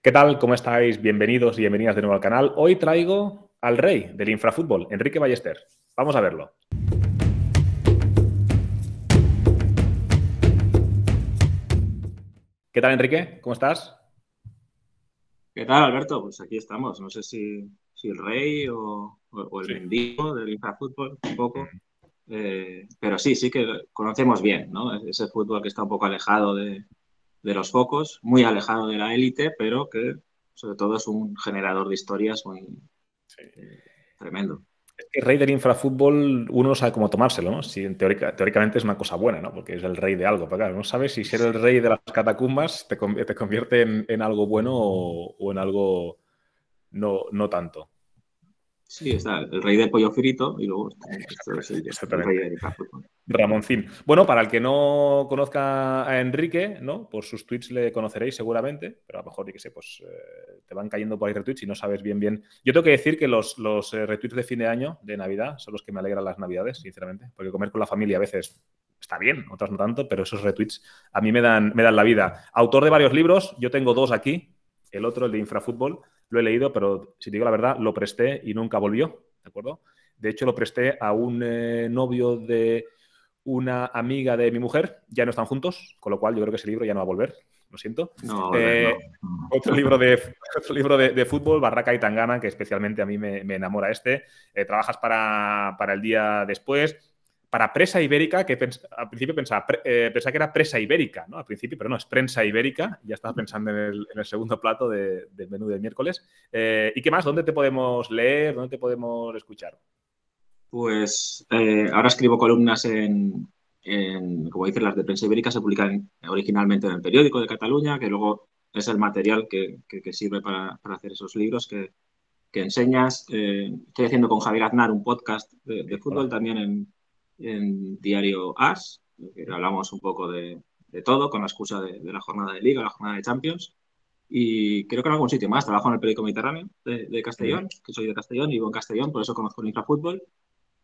¿Qué tal? ¿Cómo estáis? Bienvenidos y bienvenidas de nuevo al canal. Hoy traigo al rey del infrafútbol, Enrique Ballester. Vamos a verlo. ¿Qué tal, Enrique? ¿Cómo estás? ¿Qué tal, Alberto? Pues aquí estamos. No sé si el rey o el Sí. mendigo del infrafútbol, un poco. Mm. Pero sí que conocemos bien, ¿no? Ese fútbol que está un poco alejado de los focos, muy alejado de la élite, pero que sobre todo es un generador de historias muy Sí. tremendo. Es que el rey del infrafútbol, uno no sabe cómo tomárselo, ¿no? Si teóricamente es una cosa buena, ¿no? Porque es el rey de algo. Pero claro, no sabes si ser el rey de las catacumbas te convierte en algo bueno o en algo no tanto. Sí, está el rey del pollo frito y luego esto es el rey Exactamente. del infrafútbol. Ramoncín. Bueno, para el que no conozca a Enrique, ¿no? Por sus tweets le conoceréis seguramente, pero a lo mejor, yo qué sé, pues te van cayendo por ahí retweets y no sabes bien. Yo tengo que decir que los retweets de fin de año, de Navidad, son los que me alegran las Navidades, sinceramente, porque comer con la familia a veces está bien, otras no tanto, pero esos retweets a mí me dan la vida. Autor de varios libros, yo tengo dos aquí, el otro, el de Infrafútbol, lo he leído, pero si te digo la verdad, lo presté y nunca volvió, ¿de acuerdo? De hecho, lo presté a un novio de una amiga de mi mujer, ya no están juntos, con lo cual yo creo que ese libro ya no va a volver, lo siento. No va a volver, Eh, no. otro libro de, otro libro de fútbol, Barraca y Tangana, que especialmente a mí me enamora este. Trabajas para el día después. Para Presa Ibérica, que al principio pensaba que era Presa Ibérica, ¿no? Al principio, pero no, es Prensa Ibérica. Ya estaba pensando en el segundo plato del menú del miércoles. ¿Y qué más? ¿Dónde te podemos leer? ¿Dónde te podemos escuchar? Pues ahora escribo columnas como dicen, las de prensa ibérica se publican originalmente en el periódico de Cataluña, que luego es el material que sirve para hacer esos libros que enseñas. Estoy haciendo con Javier Aznar un podcast de Sí, fútbol hola. también en Diario As, que hablamos un poco de todo con la excusa de la jornada de Liga, la jornada de Champions. Y creo que en algún sitio más. Trabajo en el periódico Mediterráneo de Mm. Castellón, que soy de Castellón y vivo en Castellón, por eso conozco el infrafútbol.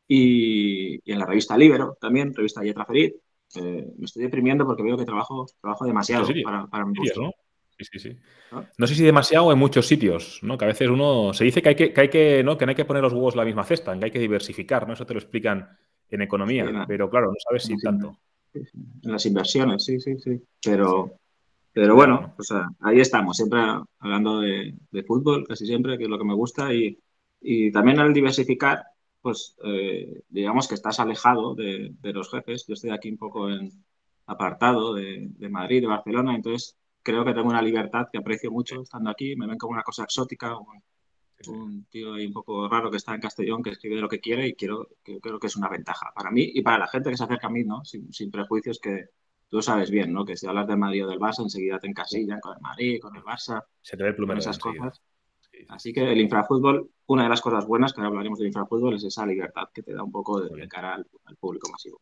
Y en la revista Libero, también, revista Lletra Ferit. Me estoy deprimiendo porque veo que trabajo Muchos demasiado sitios. para mi Sitios, gusto, ¿no? Sí, sí, sí. ¿no? No sé si demasiado o en muchos sitios, ¿no? Que a veces uno se dice ¿no? Que no hay que poner los huevos en la misma cesta, que hay que diversificar, ¿no? Eso te lo explican en Sí, economía, pero claro, no sabes en si las, inver- tanto. en las inversiones, sí, sí, sí. Sí, Pero cuidado, bueno, ¿no? o sea, ahí estamos, siempre hablando de fútbol, casi siempre, que es lo que me gusta. Y también al diversificar, pues digamos que estás alejado de los jefes. Yo estoy aquí un poco apartado de Madrid, de Barcelona, entonces creo que tengo una libertad que aprecio Sí, mucho estando aquí. Me ven como una cosa exótica, sí, sí. un tío ahí un poco raro que está en Castellón, que escribe lo que quiere y creo que es una ventaja para mí y para la gente que se acerca a mí, ¿no? Sin prejuicios que tú sabes bien, ¿no? Que si hablas del Madrid o del Barça, enseguida te encasillan con el Madrid, con el Barça, Se te ve el con plumero esas enseguida. cosas. Sí, sí, sí, Así sí. que el infrafútbol, una de las cosas buenas, que ahora hablaremos del infrafútbol, es esa libertad que te da un poco Muy de bien. cara al público masivo.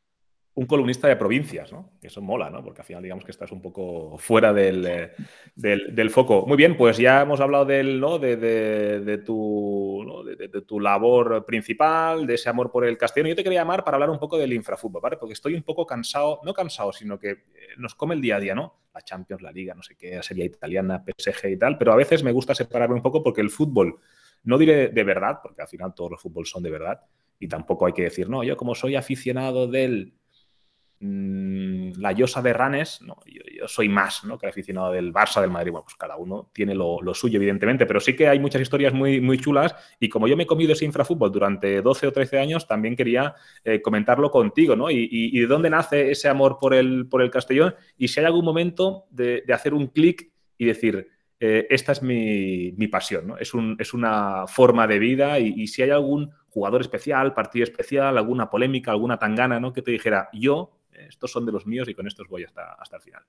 Un columnista de provincias, ¿no? Eso mola, ¿no? Porque al final digamos que estás un poco fuera del foco. Muy bien, pues ya hemos hablado ¿no? de tu, ¿no? de tu labor principal, de ese amor por el castellano. Yo te quería llamar para hablar un poco del infrafútbol, ¿vale? Porque estoy un poco cansado, no cansado, sino que nos come el día a día, ¿no? La Champions, la Liga, no sé qué, la Serie Italiana, PSG y tal, pero a veces me gusta separarme un poco porque el fútbol, no diré de verdad, porque al final todos los fútbol son de verdad, y tampoco hay que decir, no, yo como soy aficionado del la Llosa de Ranes, no, yo soy más, ¿no? Que el aficionado del Barça, del Madrid. Bueno, pues cada uno tiene lo suyo, evidentemente, pero sí que hay muchas historias muy chulas y como yo me he comido ese infrafútbol durante 12 o 13 años, también quería comentarlo contigo, ¿no? Y de dónde nace ese amor por el Castellón y si hay algún momento de hacer un clic y decir, esta es mi pasión, ¿no? Es una forma de vida y si hay algún jugador especial, partido especial, alguna polémica, alguna tangana, ¿no? Que te dijera, yo, estos son de los míos y con estos voy hasta el final.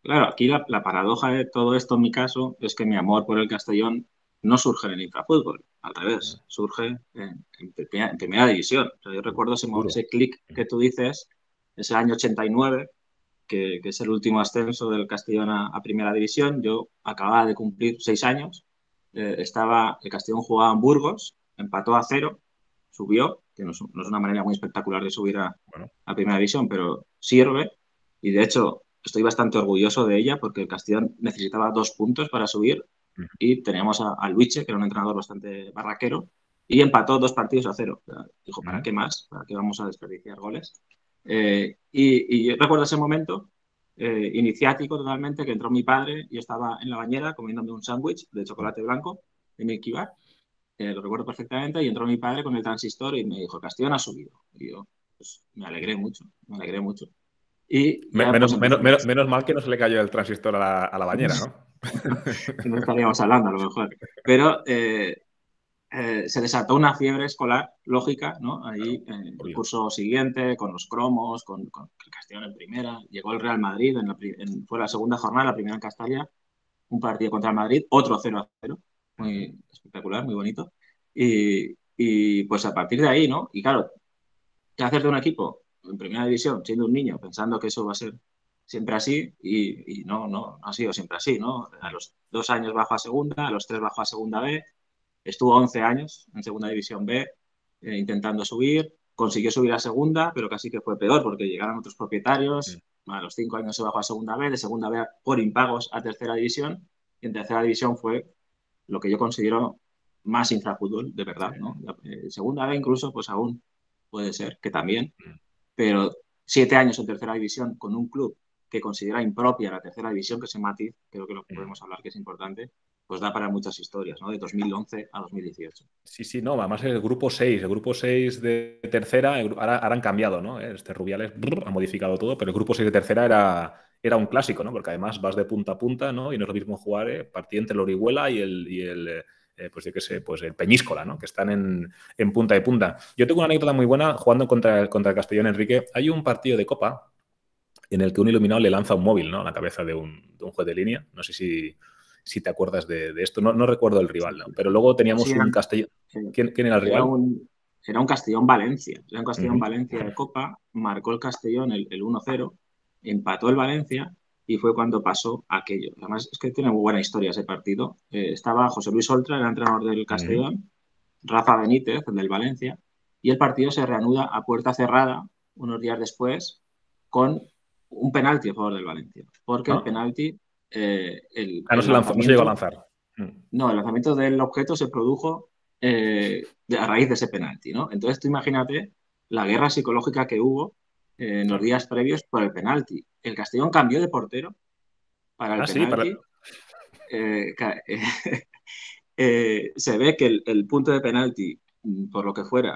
Claro, aquí la paradoja de todo esto en mi caso es que mi amor por el Castellón no surge en el infrafútbol, al revés, surge en primera división. O sea, yo recuerdo Duro. ese clic que tú dices, ese año 89, que es el último ascenso del Castellón a primera división. Yo acababa de cumplir 6 años, el Castellón jugaba en Burgos, empató a cero, subió, que no es una manera muy espectacular de subir Bueno, a primera división, pero sirve. Y de hecho, estoy bastante orgulloso de ella porque el Castellón necesitaba 2 puntos para subir y teníamos a Luiche, que era un entrenador bastante barraquero, y empató 2 partidos a 0. O sea, dijo, ¿para qué más? ¿Para qué vamos a desperdiciar goles? Y yo recuerdo ese momento iniciático totalmente, que entró mi padre y estaba en la bañera comiéndome un sándwich de chocolate blanco de Milky Bar, lo recuerdo perfectamente, y entró mi padre con el transistor y me dijo, Castellón ha subido. Y yo, pues me alegré mucho, me alegré mucho. Y ya Menos, pues menos, empezó. menos mal que no se le cayó el transistor a la bañera, ¿no? No estaríamos hablando a lo mejor. Pero se desató una fiebre escolar lógica, ¿no? Ahí, el Obvio. curso siguiente, con los cromos, con el Castellón en primera. Llegó el Real Madrid, fue la segunda jornada, la primera en Castalia, un partido contra el Madrid, otro 0-0, muy espectacular, muy bonito. Y pues a partir de ahí, ¿no? Y claro, ¿qué hacer de un equipo en primera división, siendo un niño, pensando que eso va a ser siempre así? Y no ha sido siempre así, ¿no? A los 2 años bajo a segunda, a los 3 bajo a segunda B, estuvo 11 años en segunda división B intentando subir, consiguió subir a segunda, pero casi que fue peor porque llegaron otros propietarios, a los 5 años se bajó a segunda B, de segunda B por impagos a tercera división, y en tercera división fue lo que yo considero más infrafútbol, de verdad, ¿no? Segunda B incluso, pues aún puede ser que también, pero 7 años en tercera división con un club que considera impropia la tercera división, que es en Matiz, creo que lo podemos hablar que es importante, pues da para muchas historias, ¿no? De 2011 a 2018. Sí, sí, no, además el grupo 6 de tercera, ahora han cambiado, ¿no? Este Rubiales ha modificado todo, pero el grupo 6 de tercera era un clásico, ¿no? Porque además vas de punta a punta, ¿no? Y no es lo mismo jugar partido entre el Orihuela y pues yo qué sé, pues el Peñíscola, ¿no? Que están en punta de punta. Yo tengo una anécdota muy buena jugando contra el Castellón Enrique. Hay un partido de Copa en el que un iluminado le lanza un móvil, ¿no? A la cabeza de un juez de línea. No sé si te acuerdas de esto. No recuerdo el rival, ¿no? Pero luego Sí, teníamos un Castellón. ¿Quién era el era rival? un Castellón-Valencia. Era un Ujú. Castellón-Valencia de Copa, marcó el Castellón el 1-0, empató el Valencia y fue cuando pasó aquello. Además, es que tiene muy buena historia ese partido. Estaba José Luis Oltra, el entrenador del Ujú. Castellón, Rafa Benítez, el del Valencia, y el partido se reanuda a puerta cerrada unos días después con un penalti a favor del Valencia. Porque el ¿Ah? penalti, No el se lanzó, no se llegó a lanzamiento, lanzar. Mm. no, el lanzamiento del objeto se produjo a raíz de ese penalti, ¿no? Entonces tú imagínate la guerra psicológica que hubo en los Claro. días previos por el penalti. El Castellón cambió de portero para el Ah, sí, penalti. eh, ca- Se ve que el punto de penalti, por lo que fuera,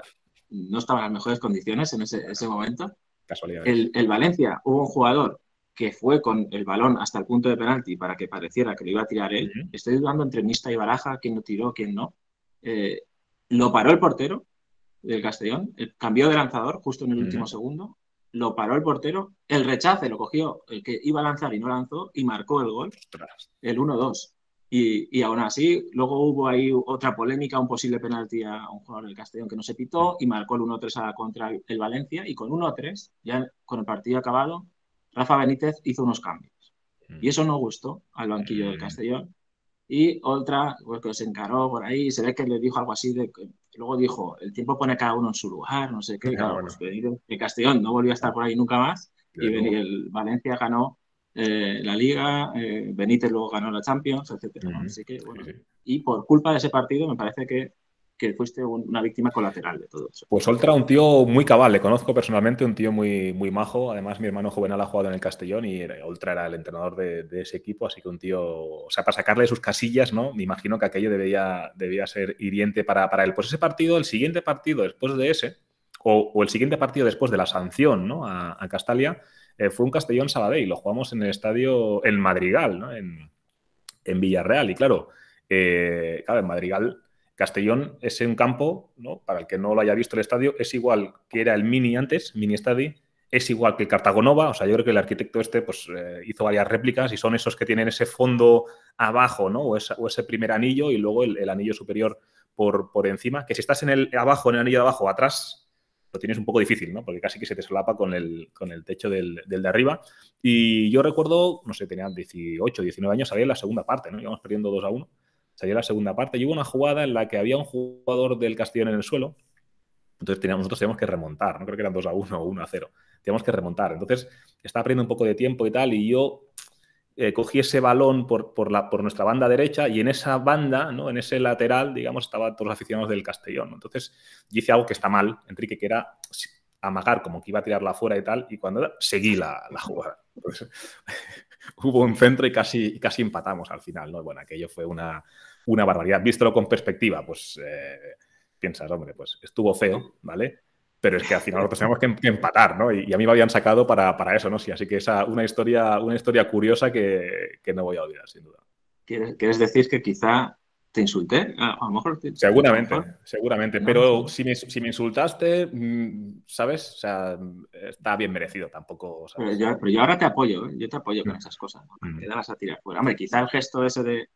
no estaba en las mejores condiciones en ese momento. casualidades. El Valencia hubo un jugador que fue con el balón hasta el punto de penalti para que pareciera que lo iba a tirar él. Ujú. Estoy dudando entre Mista y Baraja, quién lo tiró, quién no. Eh, lo paró el portero del Castellón, cambió de lanzador justo en el último Ujú. segundo, lo paró el portero, el rechace lo cogió el que iba a lanzar y no lanzó y marcó el gol, Ostras. el 1-2. Y aún así, luego hubo ahí otra polémica, un posible penalti a un jugador del Castellón que no se pitó y marcó el 1-3 contra el Valencia. Y con 1-3, ya con el partido acabado, Rafa Benítez hizo unos cambios. Y Mm. eso no gustó al banquillo del Mm. Castellón. Y otra, pues que se encaró por ahí, se ve que le dijo algo así de que luego dijo, el tiempo pone a cada uno en su lugar, no sé qué, y Ah, claro, pues bueno, el Castellón no volvió a estar por ahí nunca más, y desde luego. el Valencia ganó la Liga, Benítez luego ganó la Champions, etcétera, ¿no? Ujú. Así que, Sí, bueno, sí. y por culpa de ese partido me parece que fuiste una víctima colateral de todo eso. Pues Oltra, un tío muy cabal, le conozco personalmente, un tío muy, muy majo. Además, mi hermano Juvenal ha jugado en el Castellón y Oltra era el entrenador de ese equipo, así que un tío, o sea, para sacarle sus casillas, ¿no? Me imagino que aquello debía ser hiriente para él. Pues ese partido, el siguiente partido después de ese, o el siguiente partido después de la sanción, ¿no? A Castalia, fue un Castellón Sabadell, lo jugamos en el estadio El Madrigal, ¿no? En Villarreal. Y claro, en Madrigal, Castellón es un campo, ¿no? Para el que no lo haya visto el estadio, es igual que era el Mini antes, Mini Estadi, es igual que el Cartagonova. O sea, yo creo que el arquitecto este pues, hizo varias réplicas y son esos que tienen ese fondo abajo, ¿no? O ese primer anillo y luego el anillo superior por encima, que si estás abajo, en el anillo de abajo, atrás, lo tienes un poco difícil, ¿no? Porque casi que se te solapa con el techo del de arriba. Y yo recuerdo, no sé, tenía 18, 19 años, salía en la segunda parte, ¿no? Íbamos perdiendo 2-1. Salía la segunda parte y hubo una jugada en la que había un jugador del Castellón en el suelo Entonces nosotros teníamos que remontar, no creo que eran 2-1 o 1-0. Teníamos que remontar. Entonces estaba perdiendo un poco de tiempo y tal, y yo cogí ese balón por nuestra banda derecha y en esa banda, ¿no? En ese lateral, digamos, estaban todos los aficionados del Castellón, ¿no? Entonces yo hice algo que está mal, Enrique, que era amagar como que iba a tirarla afuera y tal, y cuando seguí la jugada. Entonces, hubo un centro y casi empatamos al final, ¿no? Bueno, aquello fue una barbaridad. Vístelo con perspectiva, pues piensas, hombre, pues estuvo feo, ¿vale? Pero es que al final nosotros teníamos que empatar, ¿no? Y a mí me habían sacado para eso, ¿no? Sí, así que una historia curiosa que no voy a olvidar, sin duda. ¿Quieres decir que quizá te insulté? A lo mejor. Seguramente. No, Pero sí. si me insultaste, ¿sabes? O sea, está bien merecido tampoco, Pero ¿sabes? yo ahora te apoyo, ¿eh? Yo te apoyo con Mm. esas cosas, ¿no? Mm. Te das a tirar fuera. Hombre, quizá el gesto ese de El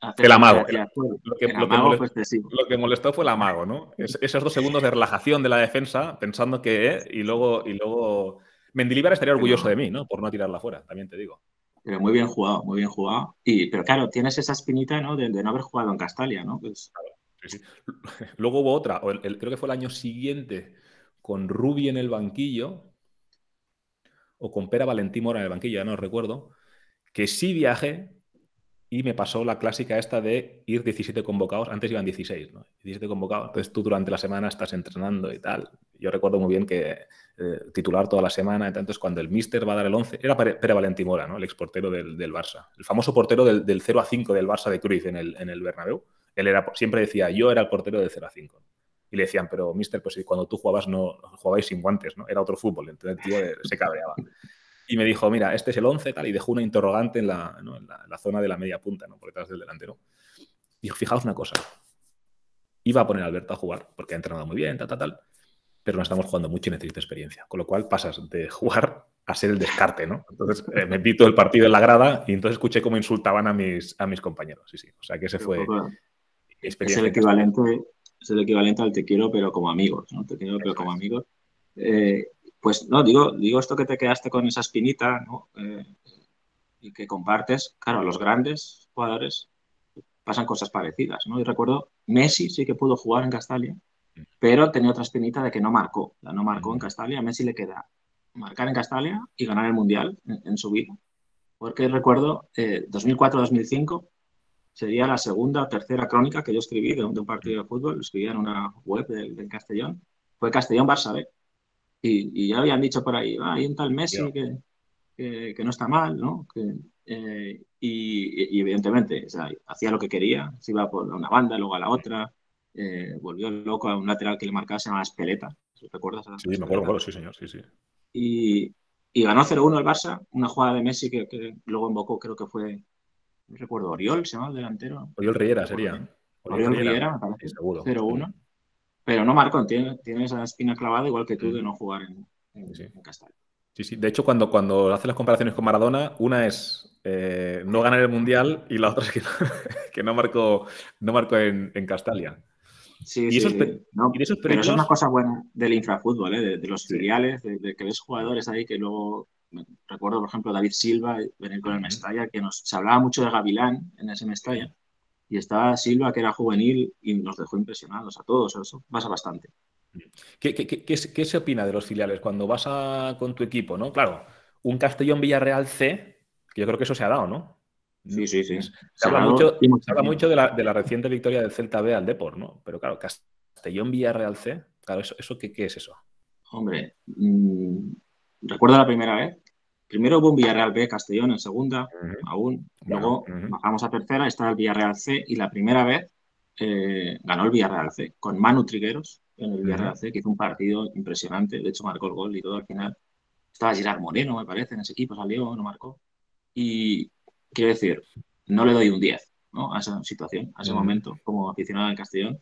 hacer como que amago. a tirar fuera, Lo el amago, pues te sigo. lo que molestó fue el amago, ¿no? Esos 2 segundos de relajación de la defensa, pensando que... y luego Mendilibar estaría orgulloso de Pero, mí, ¿no? Por no tirarla fuera, también te digo. pero muy bien jugado, muy bien jugado. Pero claro, tienes esa espinita, ¿no? De no haber jugado en Castalia, ¿no? Pues, Sí, sí. Luego hubo otra, creo que fue el año siguiente, con Rubi en el banquillo, o con Pera Valentí Mora en el banquillo, ya no recuerdo, que sí viajé y me pasó la clásica esta de ir 17 convocados, antes iban 16, ¿no? 17 convocados, entonces tú durante la semana estás entrenando y tal. Yo recuerdo muy bien que titular toda la semana, entonces cuando el míster va a dar el 11, era Pere Valentí Mora, ¿no? El exportero del Barça, el famoso portero del 0-5 del Barça de Cruyff en el Bernabéu. Él siempre decía, yo era el portero del 0-5. Y le decían, pero mister, pues cuando tú jugabas no jugabais sin guantes, ¿no? Era otro fútbol, entonces el tío se cabreaba. Y me dijo, mira, este es el 11, tal, y dejó una interrogante ¿no? en la zona de la media punta, ¿no? Por detrás del delantero. Dijo, fijaos una cosa, iba a poner a Alberto a jugar, porque ha entrenado muy bien, tal, pero no estamos jugando mucho y necesito experiencia. Con lo cual pasas de jugar a ser el descarte, ¿no? Entonces me vi todo el partido en la grada y entonces escuché cómo insultaban a mis compañeros. Sí, sí. O sea que ese fue mi es el experiencia en Castellón. equivalente, es el equivalente al te quiero, pero como amigos, ¿no? Te quiero, pero Eso como es. amigos. Pues no, digo esto que te quedaste con esa espinita, ¿no? Y que compartes, claro, los grandes jugadores pasan cosas parecidas, ¿no? Y recuerdo, Messi sí que pudo jugar en Castalia, pero tenía otra espinita de que no marcó. O sea, no marcó en Castalia. A Messi le queda marcar en Castalia y ganar el Mundial en su vida. Porque recuerdo, 2004-2005 sería la segunda o tercera crónica que yo escribí de un partido de fútbol. Lo escribía en una web del Castellón. Fue Castellón-Barça B. Y ya habían dicho por ahí, hay un tal Messi que no está mal, ¿no? Y evidentemente, o sea, hacía lo que quería, se iba por una banda, luego a la otra, volvió loco a un lateral que le marcaba, se llamaba Espeleta, ¿recuerdas Sí, a me acuerdo, Espeleta? sí, señor, sí, sí. Y ganó 0-1 el Barça, una jugada de Messi que luego invocó, creo que fue, no recuerdo, Oriol, se llama el delantero, Oriol no Riera recuerdo sería. bien. Oriol Oriol Riera. Riera, me Sí, parece, seguro. 0-1, pero no marcó, tiene esa espina clavada igual que tú de Mm. no jugar Sí, sí. en Castellón. Sí, sí. De hecho, cuando hace las comparaciones con Maradona, una es no ganar el Mundial y la otra es que no marcó en Castalia. Sí, Y, sí, esos, sí. y No, de esos pero eso es una periplos, cosa buena del infrafútbol, ¿eh? De los sí. filiales, de que ves jugadores ahí que luego, recuerdo por ejemplo David Silva, venir con el Ujú. Mestalla, que se hablaba mucho de Gavilán en ese Mestalla, y estaba Silva que era juvenil y nos dejó impresionados a todos, eso pasa bastante. ¿Qué se opina de los filiales cuando vas con tu equipo, ¿no? Claro, un Castellón-Villarreal C, que yo creo que eso se ha dado, ¿no? Sí, sí, sí. Se Se ha habla dado mucho, y se mucho habla mucho tiempo. de la reciente victoria del Celta B al Depor, ¿no? Pero claro, Castellón-Villarreal C, claro, eso ¿qué es eso? Hombre, recuerdo la primera vez. Primero hubo un Villarreal B Castellón en segunda, Ujú. aún. Bueno, Luego bajamos a tercera, estaba el Villarreal C y la primera vez ganó el Villarreal C con Manu Trigueros en el ujú. Villarreal C, que hizo un partido impresionante. De hecho, marcó el gol y todo al final. Estaba Gerard Moreno, me parece, en ese equipo salió, no marcó. Y quiero decir, no le doy un 10, ¿no? A esa situación, a ese Ujú. momento, como aficionado del Castellón.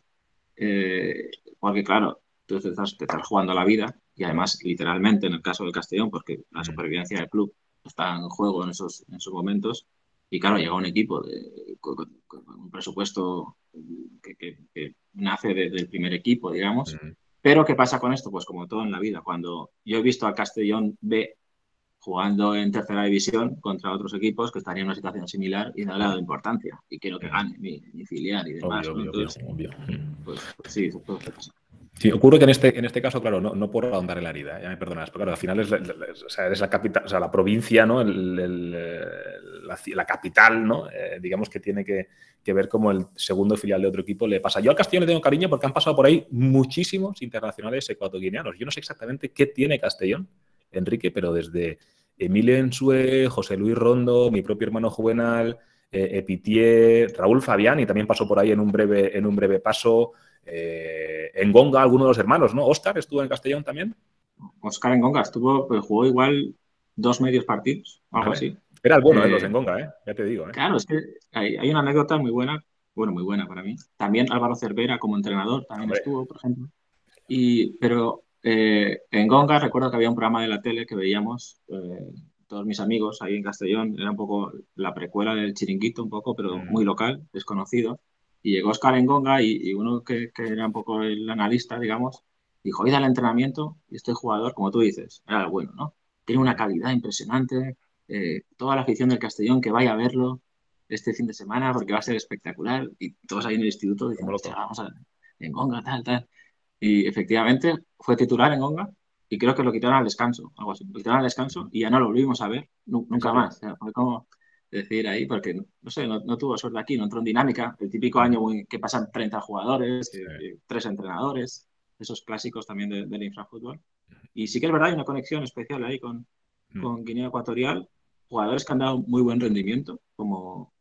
Eh, Porque claro, tú te estás jugando la vida y además literalmente en el caso del Castellón, porque la Ujú. supervivencia del club está en juego en esos momentos y claro, llega un equipo con un presupuesto que nace del primer equipo, digamos. Ujú. Pero ¿qué pasa con esto? Pues como todo en la vida, cuando yo he visto al Castellón B jugando en tercera división contra otros equipos que estarían en una situación similar y no le he dado importancia y quiero que Ujú. gane mi filial y demás, Obvio, ¿no? obvio, obvio, Entonces, obvio. pues sí, eso puede pasar. Sí, ocurre que en este caso, claro, no por ahondar en la herida, ya me perdonarás, pero claro, al final o sea, es la capital, o sea, la provincia, ¿no? La capital, ¿no? Digamos que tiene que ver como el segundo filial de otro equipo le pasa. Yo al Castellón le tengo cariño porque han pasado por ahí muchísimos internacionales ecuatoguineanos. Yo no sé exactamente qué tiene Castellón, Enrique, pero desde Emilio Ensue, José Luis Rondo, mi propio hermano Juvenal, Epitier, Raúl Fabián, y también pasó por ahí en un breve paso. Engonga, alguno de los hermanos, ¿no? Óscar estuvo en Castellón también. Óscar Engonga estuvo, pues jugó igual 2 medios partidos, algo Vale. así. Era el bueno, los Eh, Engonga, ya te digo. claro, es que hay una anécdota muy buena, bueno, muy buena para mí. También Álvaro Cervera como entrenador también Hombre, estuvo, por ejemplo. Pero en Gonga recuerdo que había un programa de la tele que veíamos todos mis amigos ahí en Castellón. Era un poco la precuela del Chiringuito, un poco, pero muy local, desconocido. Y llegó Oscar en Gonga y uno que era un poco el analista, digamos, dijo, id al entrenamiento y este jugador, como tú dices, era el bueno, ¿no? Tiene una calidad impresionante. Toda la afición del Castellón que vaya a verlo este fin de semana porque va a ser espectacular. Y todos ahí en el instituto como diciendo, hostia, loco. vamos a en Gonga, tal, tal. Y efectivamente fue titular en Onga y creo que lo quitaron al descanso, algo así. Lo quitaron al descanso y ya no lo volvimos a ver ¿En nunca serio? más. O sea, fue como decir ahí, porque no sé, no tuvo suerte aquí, no entró en dinámica. El típico año que pasan 30 jugadores, Sí. que 3 entrenadores, esos clásicos también del infrafútbol. Y sí que es verdad, hay una conexión especial ahí con Guinea Ecuatorial, jugadores que han dado muy buen rendimiento, como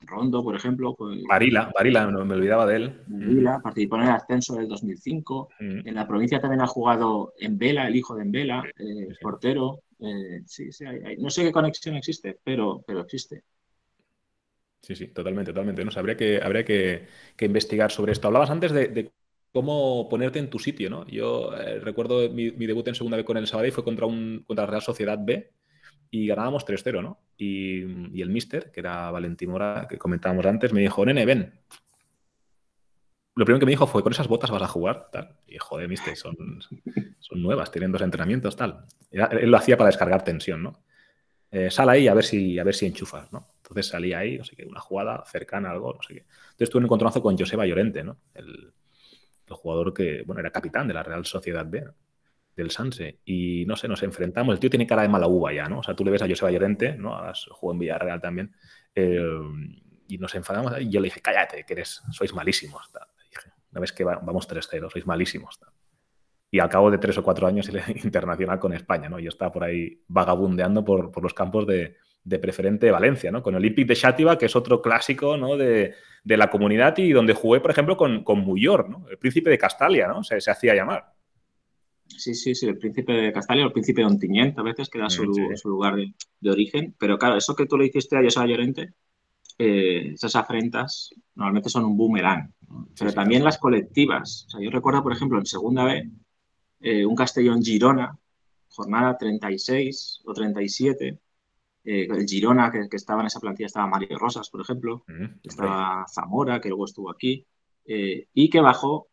Rondo, por ejemplo, pues, Varila, no me olvidaba de él. Vila, participó en el ascenso del 2005. En la provincia también ha jugado en Vela, el hijo de Vela, Sí, sí. portero. Sí, sí, no sé qué conexión existe, pero existe. Sí, sí, totalmente, totalmente. No sé, habría que investigar sobre esto. Hablabas antes de cómo ponerte en tu sitio, ¿no? Yo recuerdo mi debut en segunda B con el Sabadell fue contra la Real Sociedad B y ganábamos 3-0, ¿no? Y el míster, que era Valentín Mora, que comentábamos antes, me dijo, nene, ven. Lo primero que me dijo fue, ¿con esas botas vas a jugar? Tal. Y joder, mister, son nuevas, tienen 2 entrenamientos, tal. Él lo hacía para descargar tensión, ¿no? Sal ahí a ver si enchufas, ¿no? Entonces salía ahí, no sé qué, una jugada cercana a algo, no sé qué. Entonces tuve un encontronazo con Joseba Llorente, ¿no? El jugador que, bueno, era capitán de la Real Sociedad B, ¿no? Del Sanse. Y no sé, nos enfrentamos. El tío tiene cara de mala uva ya, ¿no? O sea, tú le ves a Joseba Llorente, ¿no? Jugó en Villarreal también. Y nos enfadamos. Y yo le dije, cállate, que sois malísimos. Tal. Dije, una vez que vamos 3-0, sois malísimos. Tal. Y al cabo de 3 o 4 años internacional con España, ¿no? Yo estaba por ahí vagabundeando por los campos de Preferente de Valencia, ¿no? Con el Olympic de Xàtiva, que es otro clásico, ¿no? de la comunidad y donde jugué, por ejemplo, con Muyor, ¿no? El príncipe de Castalia, ¿no? Se hacía llamar. Sí, sí, sí, el príncipe de Castalia o el príncipe de Ontinyent a veces, que era Sí, su lugar de origen. Pero claro, eso que tú le hiciste a Joseba Llorente, esas afrentas normalmente son un boomerang, ¿no? sí, Pero sí, tal también cual. las colectivas. O sea, yo recuerdo, por ejemplo, en segunda B, un Castellón-Girona, jornada 36 o 37. El Girona, que estaba en esa plantilla, estaba Mario Rosas, por ejemplo, Hombre. estaba Zamora, que luego estuvo aquí, y que bajó,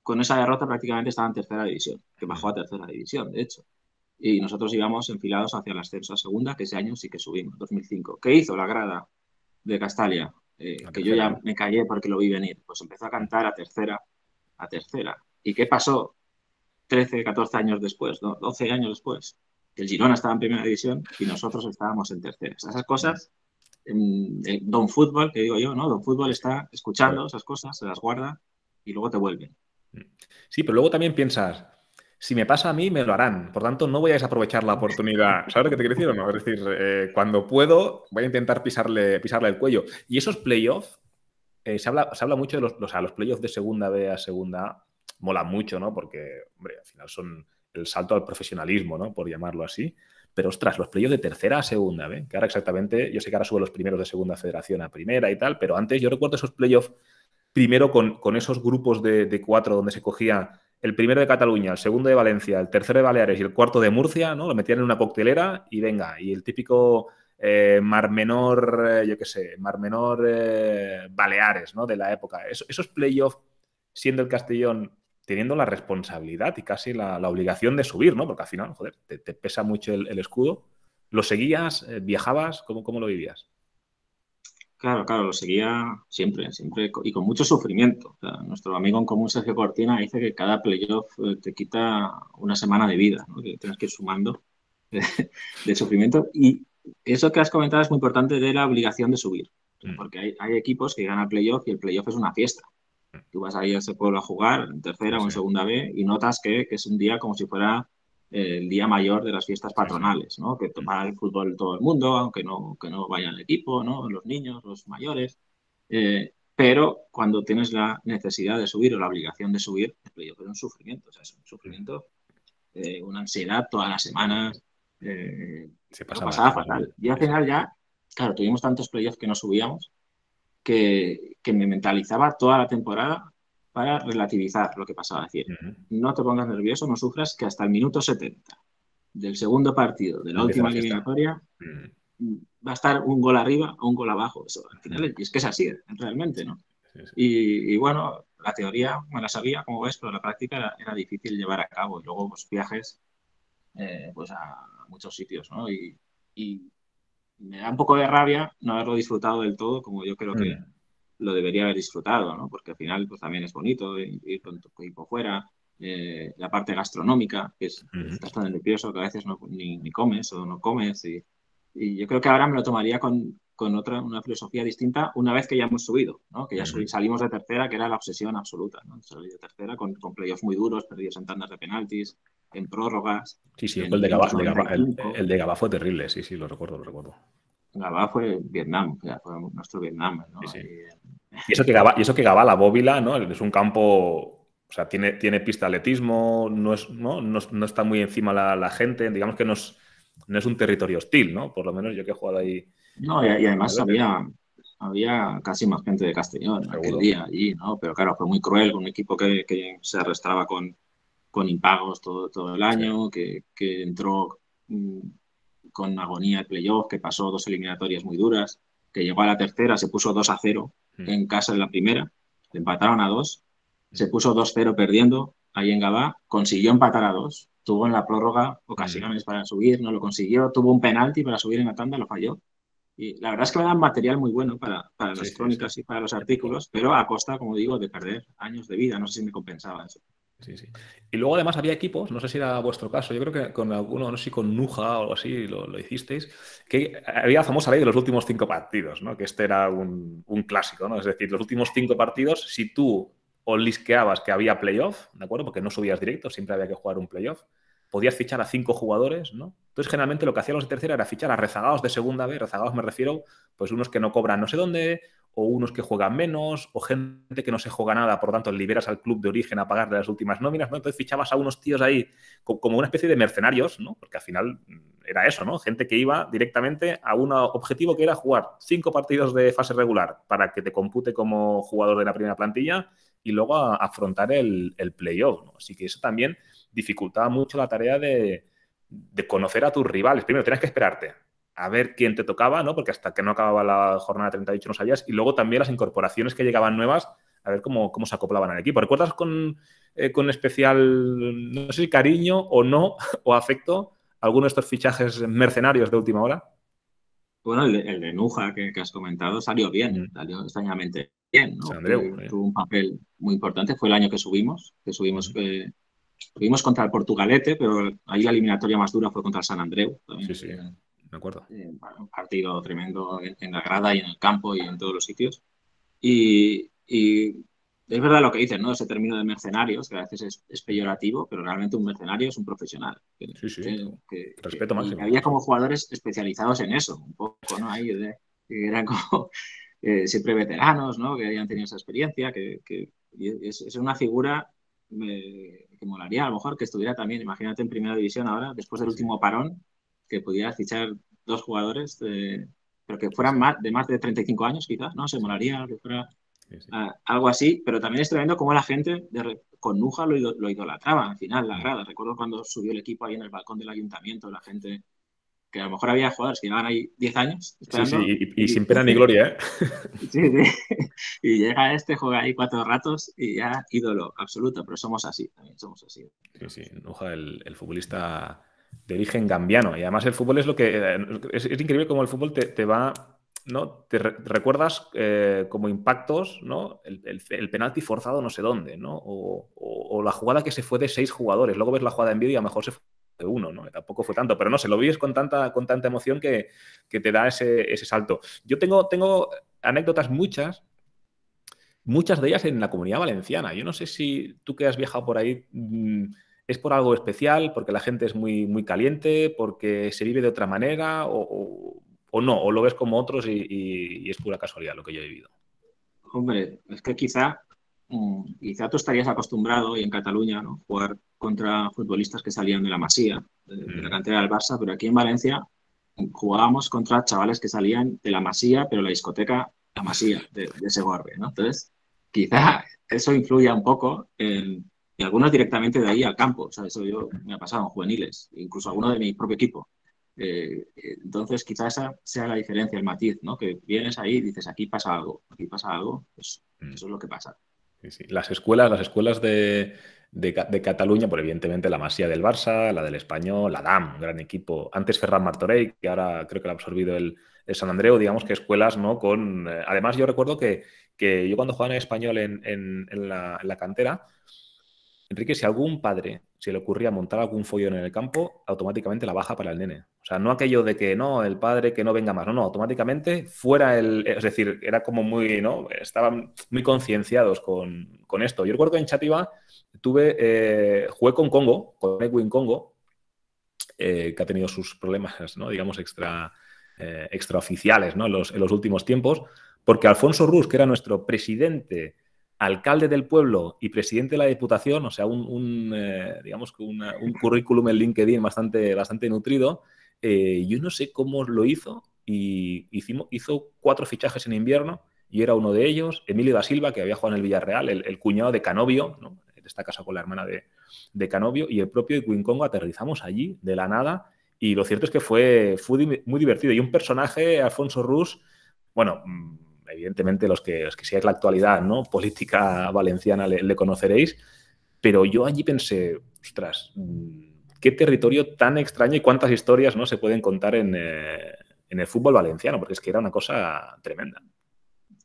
con esa derrota prácticamente estaba en tercera división, que bajó a tercera división, de hecho. Y nosotros íbamos enfilados hacia el ascenso a segunda, que ese año sí que subimos, 2005. ¿Qué hizo la grada de Castalia? La Que yo tercera, ya ¿no? me callé porque lo vi venir. Pues empezó a cantar a tercera, a tercera. ¿Y qué pasó 13, 14 años después, ¿no? 12 años después? Que el Girona estaba en primera división y nosotros estábamos en tercera. Esas cosas, Don Fútbol, que digo yo, ¿no? Don Fútbol Sí, sí. está Joder. escuchando esas cosas, se las guarda y luego te vuelven. Sí, pero luego también piensas, si me pasa a mí, me lo harán. Por tanto, no voy a desaprovechar la oportunidad. ¿Sabes lo que te quiero decir o no? Es decir, cuando puedo, voy a intentar pisarle el cuello. Y esos playoffs, se habla mucho de los playoffs de segunda B a segunda A. Mola mucho, ¿no? Porque, hombre, al final son el salto al profesionalismo, ¿no? Por llamarlo así. Pero, ostras, los playoffs de tercera a segunda B, que ahora exactamente, yo sé que ahora subo los primeros de segunda federación a primera y tal, pero antes yo recuerdo esos playoffs primero con esos grupos de 4 donde se cogía el primero de Cataluña, el segundo de Valencia, el tercero de Baleares y el cuarto de Murcia, ¿no? Lo metían en una coctelera y venga, y el típico Mar Menor, yo qué sé, Mar Menor Baleares, ¿no? De la época. Esos playoffs, siendo el Castellón, teniendo la responsabilidad y casi la obligación de subir, ¿no? Porque al final, joder, te pesa mucho el escudo. ¿Lo seguías? ¿Viajabas? ¿Cómo lo vivías? Claro, claro, lo seguía siempre, siempre y con mucho sufrimiento. O sea, nuestro amigo en común, Sergio Cortina, dice que cada playoff te quita una semana de vida, ¿no? Que tienes que ir sumando de, de sufrimiento. Y eso que has comentado es muy importante de la obligación de subir. O sea, Mm, porque hay equipos que llegan al playoff y el playoff es una fiesta. Tú vas ahí a ese pueblo a jugar en sí, tercera o en sí, segunda B y notas que es un día como si fuera el día mayor de las fiestas sí, sí. patronales, ¿no? Que Mm, para el fútbol todo el mundo, aunque no vayan al equipo, ¿no? Los niños, los mayores. Pero cuando tienes la necesidad de subir o la obligación de subir, el playoff es un sufrimiento, o sea, es un mm. sufrimiento, una ansiedad todas las semanas. Se Yo lo pasa mal, pasaba se pasa mal. fatal. Y al Sí, sí. final ya, claro, tuvimos tantos playoffs que no subíamos que me mentalizaba toda la temporada para relativizar lo que pasaba. Es decir, Ujú. no te pongas nervioso, no sufras, que hasta el minuto 70 del segundo partido de la Empieza la última fiesta. eliminatoria Mm, va a estar un gol arriba o un gol abajo. Eso, al mm. final, y es que es así, realmente, ¿no? Sí, sí. Y bueno, la teoría me la sabía, como ves, pero la práctica era difícil llevar a cabo. Y luego, pues, viajes pues a muchos sitios, ¿no? Y me da un poco de rabia no haberlo disfrutado del todo, como yo creo que Mm, lo debería haber disfrutado, ¿no? Porque al final pues también es bonito ir con tu equipo fuera, la parte gastronómica, que ujú. estás tan nervioso que a veces ni comes o no comes y yo creo que ahora me lo tomaría con una filosofía distinta una vez que ya hemos subido, ¿no? Que ya Ujú. salimos de tercera, que era la obsesión absoluta, ¿no? Salir de tercera con playoffs muy duros, perdidos en tandas de penaltis, en prórrogas, Sí, sí, en el de Gabá, minutos 95. el de Gabá fue terrible, sí, sí, lo recuerdo, lo recuerdo. Gabá fue Vietnam, o sea, fue nuestro Vietnam, Sí, ¿no? sí. Y eso que Gabá, la bóvila, ¿no? Es un campo, o sea, tiene pista de atletismo, no está muy encima la gente, digamos que no es un territorio hostil, ¿no? Por lo menos yo que he jugado ahí No, y varias además veces, había casi más gente de Castellón aquel seguro. día allí, ¿no? Pero claro, fue muy cruel con un equipo que se arrastraba con impagos todo el Sí. año, que entró mm, con agonía el playoff, que pasó dos eliminatorias muy duras, que llegó a la tercera, se puso 2-0 Mm, en casa en la primera, le empataron a dos, mm, se puso 2-0 perdiendo ahí en Gabá, consiguió empatar a dos, tuvo en la prórroga mm. ocasiones para subir, no lo consiguió, tuvo un penalti para subir en la tanda, lo falló. Y la verdad es que me dan material muy bueno para Sí, las sí, sí. crónicas y para los Épico. artículos, pero a costa, como digo, de perder años de vida. No sé si me compensaba eso. Sí, sí. Y luego además había equipos, no sé si era vuestro caso, yo creo que con alguno, no sé si con Nuja o algo así lo hicisteis, que había la famosa ley de los últimos 5 partidos, ¿no? Que este era un clásico, ¿no? Es decir, los últimos 5 partidos, si tú olisqueabas que había playoff, ¿de acuerdo? Porque no subías directo, siempre había que jugar un playoff, podías fichar a 5 jugadores, ¿no? Entonces, generalmente lo que hacían los de tercera era fichar a rezagados de segunda B, rezagados me refiero, pues unos que no cobran no sé dónde, o unos que juegan menos, o gente que no se juega nada, por lo tanto liberas al club de origen a pagarle las últimas nóminas, ¿no? Entonces fichabas a unos tíos ahí como una especie de mercenarios, ¿no? Porque al final era eso, ¿no? Gente que iba directamente a un objetivo que era jugar 5 partidos de fase regular para que te compute como jugador de la primera plantilla y luego afrontar el playoff, ¿no? Así que eso también dificultaba mucho la tarea de conocer a tus rivales. Primero, tenías que esperarte a ver quién te tocaba, ¿no? Porque hasta que no acababa la jornada 38 no sabías. Y luego también las incorporaciones que llegaban nuevas, a ver cómo se acoplaban al equipo. ¿Recuerdas con especial, no sé si cariño o no, o afecto, alguno de estos fichajes mercenarios de última hora? Bueno, el de Nuja que has comentado salió extrañamente bien, San ¿no? Andreu. Tuvo un papel muy importante. Fue el año que subimos contra el Portugalete, pero ahí la eliminatoria más dura fue contra el San Andreu. Sí, También sí, me acuerdo. un partido tremendo en la grada y en el campo y en todos los sitios. Y es verdad lo que dices, ¿no? Ese término de mercenarios, que a veces es peyorativo, pero realmente un mercenario es un profesional. Sí, sí, respeto Y máximo. había como jugadores especializados en eso, un poco, ¿no? Ahí que eran como siempre veteranos, ¿no? Que habían tenido esa experiencia, y es una figura que molaría a lo mejor que estuviera también, imagínate en primera división ahora, después del Sí, sí, último parón, que pudiera fichar dos jugadores pero que sí, fueran sí, más de 35 años quizás, ¿no? Se sí, molaría que fuera sí, sí. algo así, pero también es tremendo cómo la gente con Nuja lo idolatraba al final, la grada. Recuerdo cuando subió el equipo ahí en el balcón del ayuntamiento, la gente, que a lo mejor había jugadores que llevaban ahí 10 años Sí, sí, esperándolo, y sin pena ni gloria, ¿eh? sí, sí. Y llega este, juega ahí 4 ratos y ya ídolo absoluto, pero somos así, también somos así. Sí, sí, Nuja, el futbolista de origen gambiano. Y además el fútbol es lo que... Es increíble cómo el fútbol te va ¿no? Recuerdas como impactos, ¿no? El penalti forzado no sé dónde, ¿no? O la jugada que se fue de 6 jugadores. Luego ves la jugada en vídeo y a lo mejor se fue de uno, ¿no? Tampoco fue tanto, pero no sé, lo vives con tanta emoción que te da ese salto. Yo tengo anécdotas muchas de ellas en la Comunidad Valenciana. Yo no sé si tú que has viajado por ahí es por algo especial, porque la gente es muy caliente, porque se vive de otra manera o no, o lo ves como otros y es pura casualidad lo que yo he vivido. Hombre, es que quizá tú estarías acostumbrado y en Cataluña, ¿no? Jugar contra futbolistas que salían de la Masía, de la Mm. cantera del Barça, pero aquí en Valencia jugábamos contra chavales que salían de la Masía, pero la discoteca, la Masía, de Segorbe, ¿no? Entonces, quizá eso influya un poco y algunos directamente de ahí al campo. O sea, eso yo me ha pasado en juveniles, incluso alguno de mi propio equipo. Entonces, quizá esa sea la diferencia, el matiz, ¿no? Que vienes ahí y dices, aquí pasa algo, pues Mm. eso es lo que pasa. Sí, sí. Las escuelas de Cataluña, pues evidentemente la Masía del Barça, la del Español, la DAM, un gran equipo. Antes Ferran Martorell, que ahora creo que lo ha absorbido el San Andreu, digamos que escuelas, ¿no? Además, yo recuerdo que yo cuando jugaba en Español en la cantera, Enrique, si a algún padre se le ocurría montar algún follón en el campo, automáticamente la baja para el nene. O sea, no aquello de que no, el padre que no venga más, no, automáticamente fuera es decir, era como muy, ¿no? Estaban muy concienciados con esto. Yo recuerdo que en Chátiva jugué con Congo, con Edwin Congo, que ha tenido sus problemas, ¿no? Digamos, extraoficiales, ¿no? En los últimos tiempos, porque Alfonso Rus, que era nuestro presidente, alcalde del pueblo y presidente de la Diputación, o sea, digamos que un currículum en LinkedIn bastante nutrido, yo no sé cómo lo hizo y hizo 4 fichajes en invierno y era uno de ellos, Emilio da Silva, que había jugado en el Villarreal, el cuñado de Canovio, ¿no? Está casado con la hermana de Canovio, y el propio Edwin Congo aterrizamos allí de la nada y lo cierto es que fue muy divertido. Y un personaje, Alfonso Rus, bueno, evidentemente los que sigáis la actualidad, ¿no? Política valenciana le conoceréis, pero yo allí pensé, ostras, qué territorio tan extraño y cuántas historias, ¿no? Se pueden contar en el fútbol valenciano, porque es que era una cosa tremenda.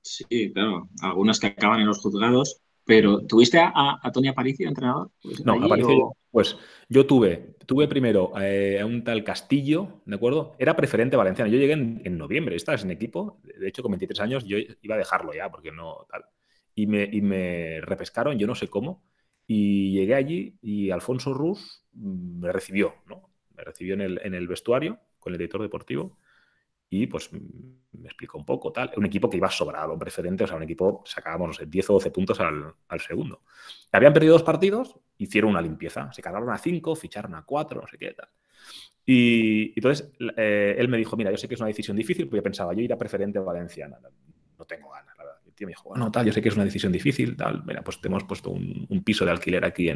Sí, claro, algunas que acaban en los juzgados, pero ¿tuviste a Tony Aparicio, entrenador? ¿Puede ser No, allí apareció yo. o...? Pues yo tuve primero a un tal Castillo, ¿de acuerdo? Era preferente valenciano. Yo llegué en noviembre, estabas en equipo. De hecho, con 23 años yo iba a dejarlo ya, porque no tal. Y me repescaron, yo no sé cómo, y llegué allí y Alfonso Rus me recibió, ¿no? Me recibió en el vestuario con el editor deportivo y pues me explicó un poco, tal. Un equipo que iba sobrado, preferente, o sea, un equipo, sacábamos, no sé, 10 o 12 puntos al segundo. Habían perdido 2 partidos, hicieron una limpieza, se cargaron a 5, ficharon a 4, no sé qué, tal. Y entonces él me dijo, mira, yo sé que es una decisión difícil, porque yo pensaba, yo ir a preferente valenciana, no tengo ganas, la verdad. Y el tío me dijo, bueno, tal, yo sé que es una decisión difícil, tal, mira, pues te hemos puesto un piso de alquiler aquí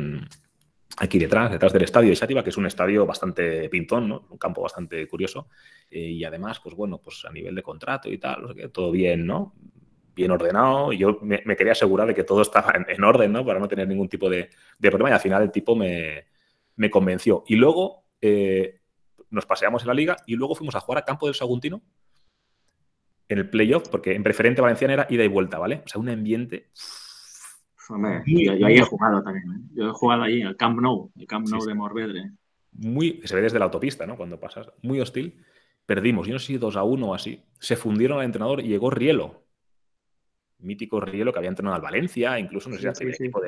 detrás del estadio de Xàtiva, que es un estadio bastante pintón, ¿no? Un campo bastante curioso. Y además, pues bueno, pues a nivel de contrato y tal, no sé qué, todo bien, ¿no? Bien ordenado. Y yo me quería asegurar de que todo estaba en orden, ¿no? Para no tener ningún tipo de problema. Y al final el tipo me convenció. Y luego nos paseamos en la liga y luego fuimos a jugar a Campo del Saguntino en el playoff, porque en preferente valenciana era ida y vuelta, ¿vale? O sea, un ambiente Hombre, muy, yo ahí he muy, jugado también, ¿eh? Yo he jugado allí, el Camp sí, Nou sí, de Morvedre. que se ve desde la autopista, ¿no? Cuando pasas, muy hostil. Perdimos, yo no sé si 2-1 o así. Se fundieron al entrenador y llegó Rielo, mítico Rielo que había entrenado al Valencia, incluso no sé si Sí, era sí, primer sí. equipo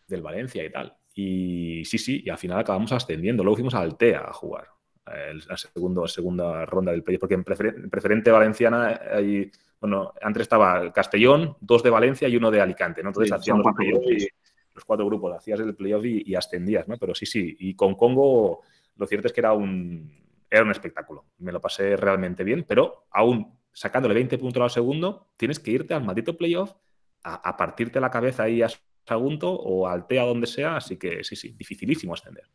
del Valencia y tal. Y sí, sí, y al final acabamos ascendiendo. Luego fuimos a Altea a jugar, la segunda ronda del playoff, porque en preferente valenciana hay, bueno, antes estaba Castellón, 2 de Valencia y 1 de Alicante, ¿no? Entonces Sí, hacían son los 4 playoffs y grupos. los 4 grupos, hacías el playoff y ascendías, ¿no? Pero sí, sí, y con Congo lo cierto es que era un espectáculo. Me lo pasé realmente bien, pero aún sacándole 20 puntos al segundo, tienes que irte al maldito playoff a partirte la cabeza ahí a Sagunto o Altea, donde sea, así que sí, sí, dificilísimo ascender.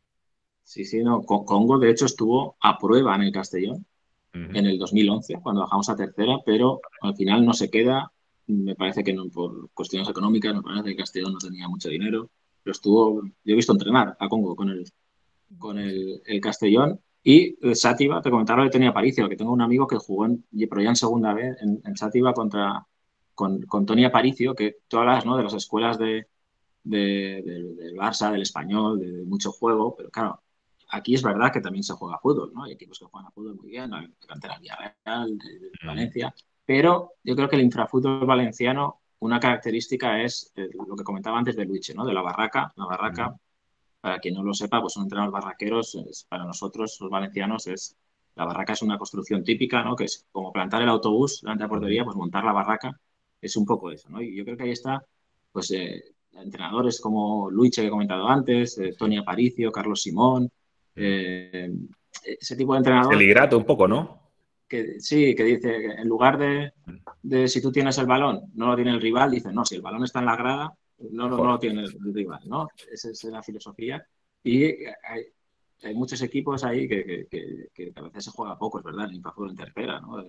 Sí, sí, no. Congo, de hecho, estuvo a prueba en el Castellón Ujú. en el 2011, cuando bajamos a tercera, pero al final no se queda. Me parece que no, por cuestiones económicas, me parece que Castellón no tenía mucho dinero, pero estuvo, yo he visto entrenar a Congo con el Sí, Castellón Y Sátiva, te comentaba lo de Tony Aparicio, que tengo un amigo que jugó, pero ya en segunda vez, en Sátiva con Tony Aparicio, que tú hablas, ¿no?, de las escuelas del Barça, del Español, de mucho juego, pero claro, aquí es verdad que también se juega a fútbol, ¿no? Hay equipos que juegan a fútbol muy bien, la cantera del Villarreal, de Mm, Valencia, pero yo creo que el infrafútbol valenciano, una característica es lo que comentaba antes de Luche, ¿no?, de la barraca. La barraca, mm, para quien no lo sepa, pues son entrenadores barraqueros, para nosotros, los valencianos, la barraca es una construcción típica, ¿no?, que es como plantar el autobús delante de la mm, portería, pues montar la barraca es un poco eso, ¿no? Y yo creo que ahí está, pues, entrenadores como Luiche, que he comentado antes, sí. Tony Aparicio, Carlos Simón, Mm. eh, ese tipo de entrenador Celigrato un poco, ¿no? que sí, que dice que en lugar Mm. de si tú tienes el balón, no lo tiene el rival, dice, no, si el balón está en la grada, no Mejor. lo tiene el rival, ¿no? Esa es la filosofía. Y hay muchos equipos ahí que a veces se juega poco, es verdad, en fútbol en tercera, ¿no?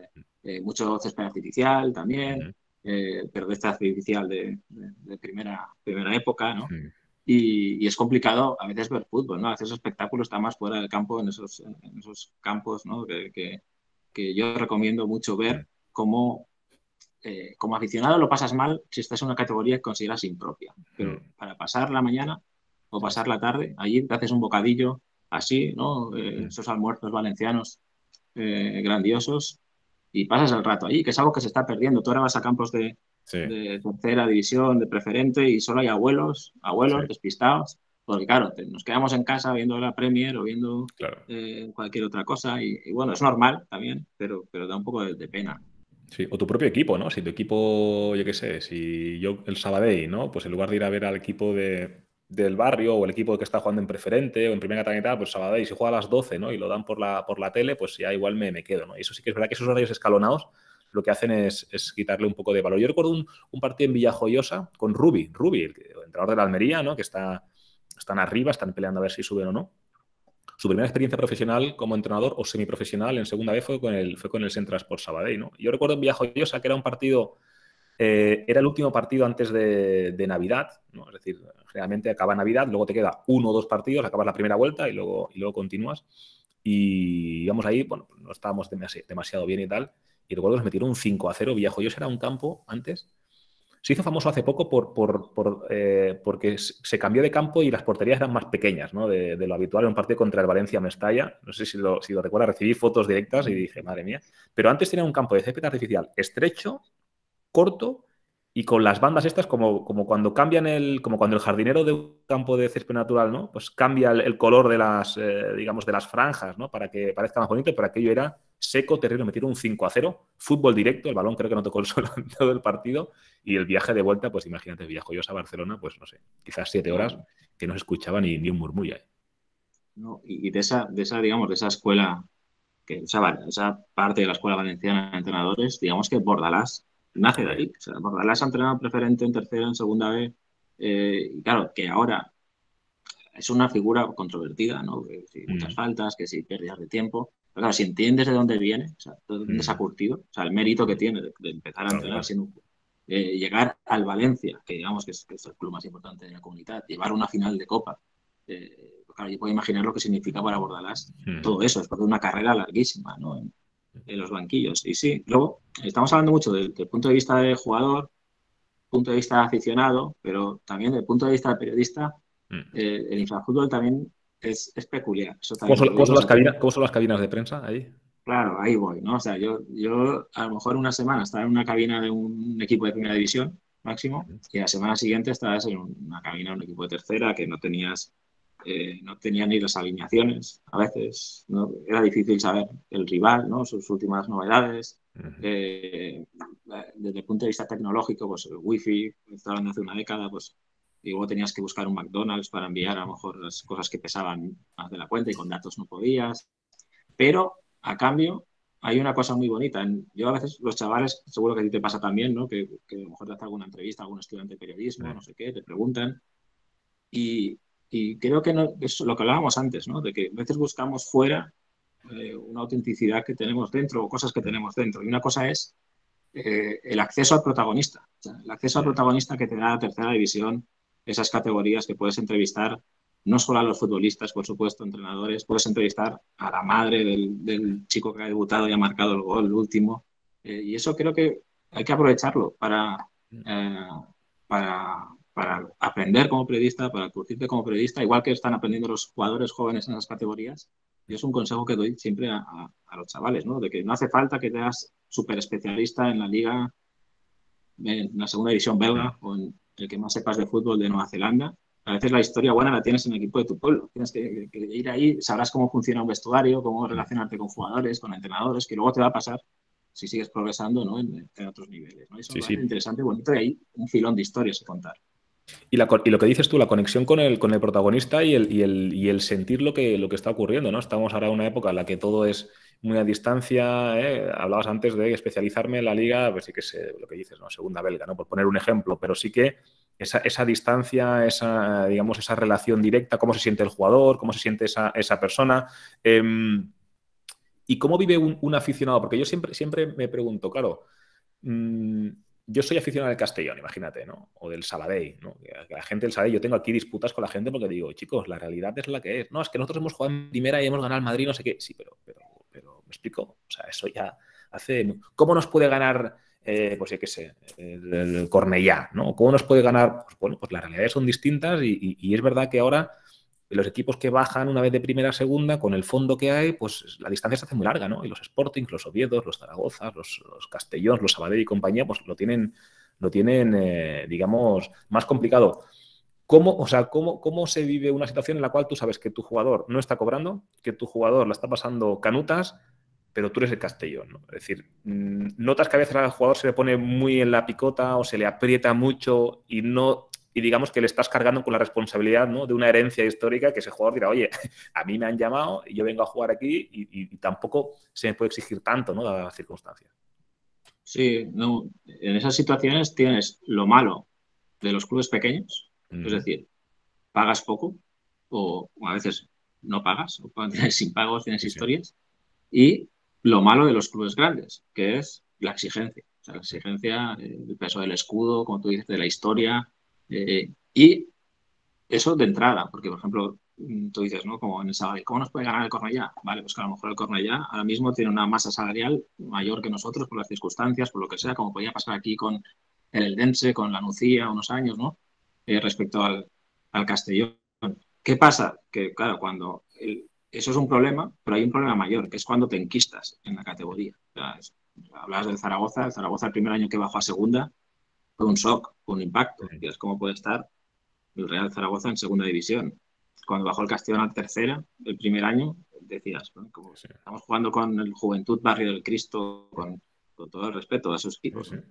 Mucho césped artificial también, Mm, pero de esta artificial de primera época, ¿no? mm, Y es complicado a veces ver fútbol, ¿no? A veces el espectáculo está más fuera del campo en esos campos, ¿no? Que yo recomiendo mucho ver mm, cómo, como aficionado lo pasas mal si estás en una categoría que consideras impropia, pero mm. para pasar la mañana o Sí, pasar sí. la tarde, allí te haces un bocadillo así, ¿no? Mm. Esos almuerzos valencianos grandiosos y pasas el rato allí, que es algo que se está perdiendo. Tú ahora vas a campos Sí, de tercera división, de preferente, y solo hay sí, abuelos despistados, porque claro, nos quedamos en casa viendo la Premier o viendo claro. cualquier otra cosa, y bueno, es normal también, pero da un poco de pena. Sí, o tu propio equipo, ¿no? Si tu equipo, yo qué sé, si yo el Sabadell, ¿no? Pues en lugar de ir a ver al equipo del barrio o el equipo que está jugando en preferente o en primera catalana y tal, pues Sabadell, si juega a las 12, ¿no? Y lo dan por la tele, pues ya igual me quedo, ¿no? Y eso sí que es verdad que esos horarios escalonados lo que hacen es quitarle un poco de valor. Yo recuerdo un partido en Villajoyosa con Rubi, el entrenador de la Almería, ¿no? Que están arriba, están peleando a ver si suben o no. Su primera experiencia profesional como entrenador o semiprofesional en segunda vez fue con el Central Sports Sabadell, ¿no? Yo recuerdo en Villajoyosa que era un partido, era el último partido antes de Navidad, ¿no? Es decir, generalmente acaba Navidad, luego te queda uno o dos partidos, acabas la primera vuelta y luego continúas. Y íbamos ahí, bueno, no estábamos demasiado bien y tal, y recuerdo que nos metieron un 5-0. Villajoyosa era un campo antes. Se hizo famoso hace poco porque se cambió de campo y las porterías eran más pequeñas, ¿no? De lo habitual en un partido contra el Valencia-Mestalla. No sé si lo recuerdas, recibí fotos directas y dije, madre mía. Pero antes tenía un campo de césped artificial estrecho, corto y con las bandas estas como cuando cambian como cuando el jardinero de un campo de césped natural, ¿no? Pues cambia el color digamos, de las franjas, ¿no? Para que parezca más bonito, pero aquello era seco, terrible. Metieron un 5-0, fútbol directo, el balón creo que no tocó el suelo en todo el partido y el viaje de vuelta, pues imagínate, viajo yo a Barcelona, pues no sé, quizás 7 horas Claro, que no se escuchaba ni un murmullo. ¿no? Y digamos, de esa escuela, esa parte de la escuela valenciana de entrenadores, digamos que Bordalás nace de Hombre. ahí. O sea, Bordalás ha entrenado preferente en tercera, en segunda vez, y claro, que ahora es una figura controvertida, ¿no? Que si muchas Mm, faltas, que si pérdidas de tiempo. Pero claro, si entiendes de dónde viene, o sea, de dónde se ha mm, curtido, o sea, el mérito que tiene de empezar a tal entrenar cual. siendo llegar al Valencia, que digamos que es el club más importante de la comunidad, llevar una final de Copa. Pues claro, yo puedo imaginar lo que significa para Bordalás Mm, todo eso, después de una carrera larguísima, ¿no? En los banquillos. Y sí, luego estamos hablando mucho del punto de vista del jugador, punto de vista de aficionado, pero también desde el punto de vista del periodista, mm. el infrafútbol también es peculiar, eso ¿Cómo también te son, lo cómo digo. son O las sea, cabinas, cómo son las cabinas de prensa ahí? claro, ahí voy, ¿no? O sea, yo a lo mejor una semana estaba en una cabina de un equipo de primera división máximo, Mm, y la semana siguiente estabas en una cabina de un equipo de tercera que no tenía ni las alineaciones, a veces, ¿no? Era difícil saber el rival, ¿no? Sus últimas novedades. mm, Eh, Desde el punto de vista tecnológico, pues el wifi, estaba hablando hace una década, pues y luego tenías que buscar un McDonald's para enviar a lo mejor las cosas que pesaban más de la cuenta y con datos no podías. Pero a cambio hay una cosa muy bonita. Yo a veces los chavales, seguro que a ti te pasa también, ¿no? Que a lo mejor te hace alguna entrevista a algún estudiante de periodismo, no mm, sé qué, te preguntan. Y, y creo que no, es lo que hablábamos antes, ¿no? De que a veces buscamos fuera una autenticidad que tenemos dentro o cosas que mm, tenemos dentro. Y una cosa es el acceso al protagonista. O sea, el acceso al mm, protagonista que te da la tercera división, esas categorías que puedes entrevistar. no solo a los futbolistas, por supuesto, entrenadores, puedes entrevistar a la madre del chico que ha debutado y ha marcado el gol, el último. Y eso creo que hay que aprovecharlo eh, para aprender como periodista, para curtirte como periodista, igual que están aprendiendo los jugadores jóvenes en esas categorías. Y es un consejo que doy siempre a los chavales, ¿no? De que no hace falta que seas súper especialista en la liga, en la segunda división belga o en el que más sepas de fútbol de Nueva Zelanda. A veces la historia buena la tienes en el equipo de tu pueblo. Tienes que ir ahí, sabrás cómo funciona un vestuario, cómo relacionarte con jugadores, con entrenadores, que luego te va a pasar si sigues progresando, ¿no? en otros niveles, ¿no? Eso Sí, me parece sí. interesante, bonito, y hay un filón de historias que contar. Y lo que dices tú, la conexión con el protagonista y el sentir lo que está ocurriendo, ¿no? Estamos ahora en una época en la que todo es muy a distancia, ¿eh? Hablabas antes de especializarme en la liga, pues sí que sé lo que dices, ¿no? Segunda belga, ¿no? Por poner un ejemplo, pero sí que esa distancia, digamos, esa relación directa, cómo se siente el jugador, cómo se siente esa persona. ¿Y cómo vive un aficionado? Porque yo siempre me pregunto, claro, yo soy aficionado del Castellón, imagínate, ¿no? O del Sabadell, ¿no? La gente del Sabadell, yo tengo aquí disputas con la gente porque digo, chicos, la realidad es la que es. No, es que nosotros hemos jugado en primera y hemos ganado al Madrid, no sé qué. Sí, pero ¿me explico? O sea, eso ya hace... ¿Cómo nos puede ganar, pues yo qué sé, el Cornellá, ¿no? ¿Cómo nos puede ganar? Pues bueno, pues las realidades son distintas y es verdad que ahora los equipos que bajan una vez de primera a segunda, con el fondo que hay, pues la distancia se hace muy larga, ¿no? Y los Sporting, los Oviedos, los Zaragozas, los Castellón, los Sabadell y compañía, pues lo tienen digamos, más complicado. ¿Cómo se vive una situación en la cual tú sabes que tu jugador no está cobrando, que tu jugador la está pasando canutas, pero tú eres el Castellón, ¿no? Es decir, notas que a veces al jugador se le pone muy en la picota o se le aprieta mucho y digamos que le estás cargando con la responsabilidad, ¿no? De una herencia histórica que ese jugador dirá, oye, a mí me han llamado y yo vengo a jugar aquí y tampoco se me puede exigir tanto, ¿no? Dadas las circunstancias. Sí, no, en esas situaciones tienes lo malo de los clubes pequeños, es decir, pagas poco o a veces no pagas, o tienes sin pagos, tienes Sí, sí. historias, y lo malo de los clubes grandes, que es la exigencia. O sea, la exigencia, el peso del escudo, como tú dices, de la historia, y eso de entrada, porque por ejemplo, tú dices, ¿no? Como en el Sabadell, ¿cómo nos puede ganar el Cornellá? Vale, pues que a lo mejor el Cornellá ahora mismo tiene una masa salarial mayor que nosotros por las circunstancias, por lo que sea, como podía pasar aquí con el Eldense, con la Nucía, unos años, ¿no? Respecto al Castellón. ¿Qué pasa? Que claro, eso es un problema, pero hay un problema mayor, que es cuando te enquistas en la categoría. O sea, hablabas del Zaragoza, el primer año que bajó a segunda fue un shock, fue un impacto. Y es cómo puede estar el Real Zaragoza en segunda división. Cuando bajó el Castellón a tercera, el primer año, decías, ¿no? Como Sí, estamos jugando con el Juventud Barrio del Cristo, con todo el respeto a esos sí, equipos, sí. ¿no?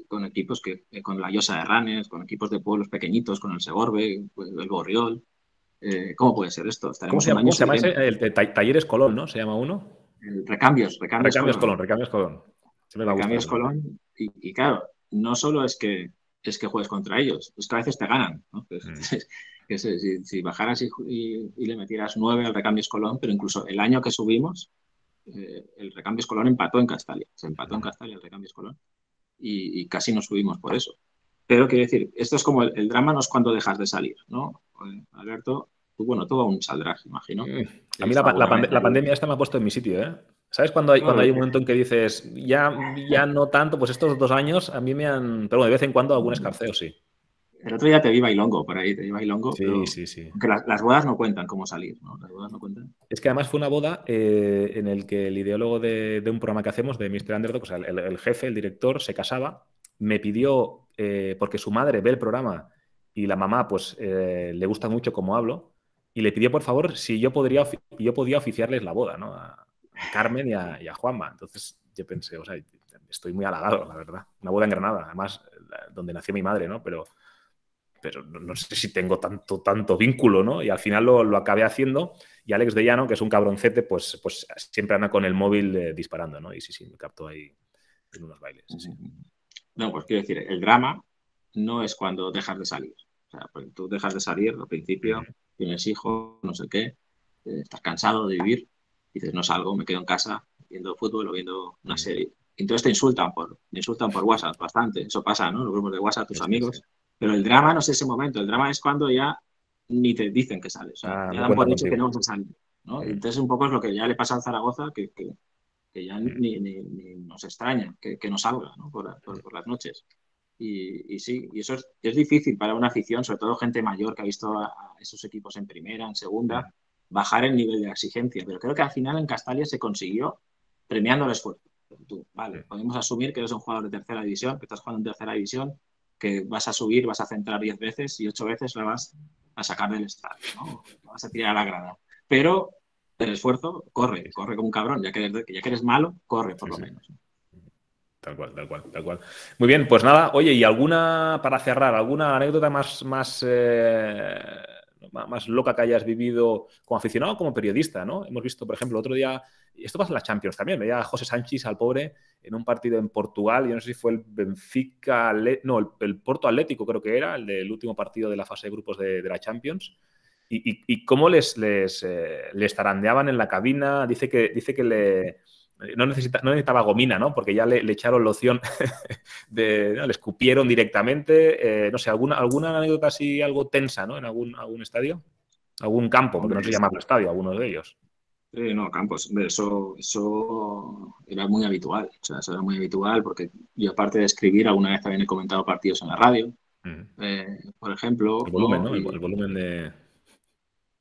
Con equipos con la Llosa de Ranes, con equipos de pueblos pequeñitos, con el Segorbe, pues, el Borriol. ¿Cómo puede ser esto? Estaremos un año ¿Cómo se llama ese? subiremos. Talleres Colón, ¿no? ¿Se llama uno? Recambios Colón. Recambios Colón. Siempre me ha gustado Recambios ese nombre. Colón. Y claro, no solo es que juegues contra ellos, es que a veces te ganan, ¿no? Mm. Si bajaras y le metieras 9 al Recambios Colón, pero incluso el año que subimos, el Recambios Colón empató en Castalia. Se empató en Castalia el Recambios Colón y casi no subimos por eso. Pero quiero decir, esto es como el drama no es cuando dejas de salir, ¿no? Alberto, tú aún saldrás, imagino. A mí Seguramente la ahí. pandemia esta me ha puesto en mi sitio, ¿eh? ¿Sabes cuando No, hay un momento en que dices, ya no tanto, pues estos 2 años a mí me han... Pero bueno, de vez en cuando algún escarceo, sí. el otro día te vi bailongo por ahí, te vi bailongo, Sí, pero sí, sí. aunque las bodas no cuentan como salir, ¿no? Las bodas no cuentan. Es que además fue una boda en el que el ideólogo de un programa que hacemos, de Mr. Underdog, o sea, el jefe, el director, se casaba, me pidió, porque su madre ve el programa y la mamá, pues, le gusta mucho cómo hablo, y le pidió, por favor, si yo podía oficiarles la boda, ¿no? A Carmen y a Juanma. Entonces yo pensé, o sea, estoy muy halagado, la verdad. Una boda en Granada, además, donde nació mi madre, ¿no? Pero no sé si tengo tanto vínculo, ¿no? Y al final lo acabé haciendo y Alex de Llano, que es un cabroncete, pues siempre anda con el móvil disparando, ¿no? Y sí, me captó ahí en unos bailes. Sí. No, pues quiero decir, el drama no es cuando dejas de salir. O sea, pues tú dejas de salir al principio, tienes hijos, no sé qué, estás cansado de vivir, dices, no salgo, me quedo en casa viendo fútbol o viendo una serie. Y entonces te insultan por WhatsApp bastante. Eso pasa, ¿no? Los grupos de WhatsApp, tus Sí, sí. amigos. Pero el drama no es ese momento, el drama es cuando ya ni te dicen que sales. O sea, ya No dan por cuentan hecho que no contigo. vas a salir, ¿no? Y entonces un poco es lo que ya le pasa al Zaragoza, que ya ni nos extraña que no salga, ¿no? Por las noches. Y sí, y eso es difícil para una afición, sobre todo gente mayor que ha visto a esos equipos en primera, en segunda, bajar el nivel de exigencia. Pero creo que al final en Castalia se consiguió premiando el esfuerzo. Tú, vale, podemos asumir que eres un jugador de tercera división, que estás jugando en tercera división, que vas a subir, vas a centrar 10 veces y 8 veces la vas a sacar del estadio, ¿no? La vas a tirar a la grada. Pero el esfuerzo corre como un cabrón, ya que eres malo, corre por lo menos. Tal cual, tal cual, tal cual. Muy bien, pues nada, oye, y alguna, para cerrar, alguna anécdota más loca que hayas vivido como aficionado o como periodista, ¿no? Hemos visto, por ejemplo, otro día, esto pasa en la Champions también, veía a José Sánchez, al pobre, en un partido en Portugal, yo no sé si fue el Benfica, no, el Porto Atlético creo que era, el del último partido de la fase de grupos de la Champions, y cómo les tarandeaban en la cabina, dice que no necesitaba gomina, ¿no? Porque ya le echaron loción, ¿no? Le escupieron directamente. No sé, ¿alguna anécdota así algo tensa, ¿no? En algún estadio? ¿Algún campo? Porque no Hombre, se llama estadio, algunos de ellos. no, Campos, hombre, eso era muy habitual. O sea, eso era muy habitual porque yo, aparte de escribir, alguna vez también he comentado partidos en la radio, por ejemplo, El volumen, ¿no? ¿no? El volumen de...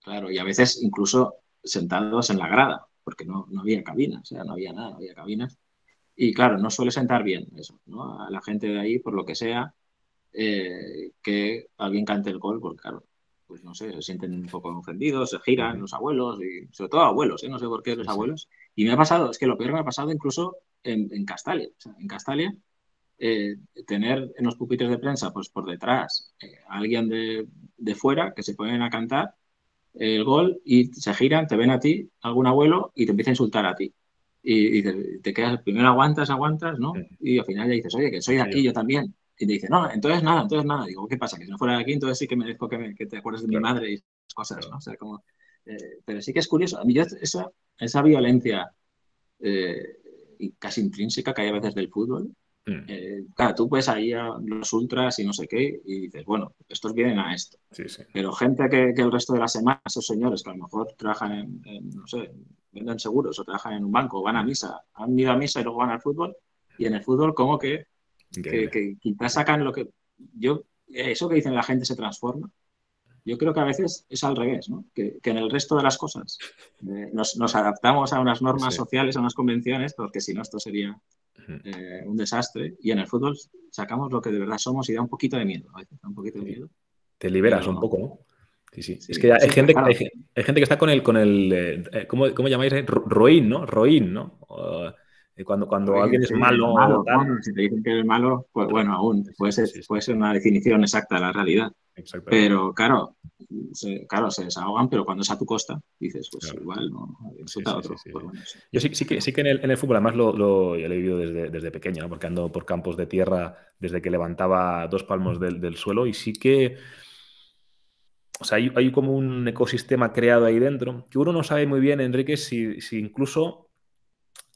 Claro, y a veces incluso sentados en la grada, porque no había cabinas, o sea, no había nada, no había cabinas. Y claro, no suele sentar bien eso, ¿no? A la gente de ahí, por lo que sea, que alguien cante el gol, porque claro, pues no sé, se sienten un poco ofendidos, se giran los abuelos, y sobre todo abuelos, ¿eh? No sé por qué los Sí, sí. abuelos. Y me ha pasado, es que lo peor me ha pasado incluso en Castalia. O sea, en Castalia, tener en los pupitres de prensa, pues por detrás, a alguien de fuera que se ponen a cantar el gol y se giran, te ven a ti, algún abuelo, y te empieza a insultar a ti. Y te quedas, primero aguantas, ¿no? Y al final ya dices, oye, que soy de Soy aquí, yo. yo también. Y te dice, no, entonces nada, entonces nada. Digo, ¿qué pasa? Que si no fuera de aquí, entonces sí que merezco que te acuerdes de mi Claro, madre y esas cosas, ¿no? claro. O sea, como... pero sí que es curioso. A mí esa violencia casi intrínseca que hay a veces del fútbol, claro, tú puedes ahí a los ultras y no sé qué, y dices, bueno, estos vienen a esto. Sí, sí. Pero gente que el resto de la semana, esos señores que a lo mejor trabajan no sé, venden seguros o trabajan en un banco o van a misa, han ido a misa y luego van al fútbol, y en el fútbol como Increíble. que quizás sacan lo que... eso que dicen la gente se transforma, yo creo que a veces es al revés, ¿no? Que en el resto de las cosas nos adaptamos a unas normas Sí. sociales, a unas convenciones, porque si no esto sería un desastre, y en el fútbol sacamos lo que de verdad somos y da un poquito de miedo, a veces da un poquito de Sí. miedo. Te liberas un Pero poco, ¿no? Sí, sí. Es que sí, hay sí, pero gente, claro, hay gente que está con el ¿cómo llamáis? Roín, ¿no? Roín, ¿no? Cuando alguien es sí, malo el o malo. tal. Bueno, si te dicen que eres malo, pues Claro. bueno, aún Sí, sí, sí, puede sí. ser una definición exacta de la realidad. Exactamente. Pero claro, claro, se desahogan, pero cuando es a tu costa, dices, pues Claro. igual, no, Sí, insulta a sí, sí, otro, sí, por sí. lo menos. Yo sí que en el fútbol, además ya lo he vivido desde pequeño, ¿no? Porque ando por campos de tierra desde que levantaba 2 palmos del suelo y sí que, o sea, hay como un ecosistema creado ahí dentro que uno no sabe muy bien, Enrique, si incluso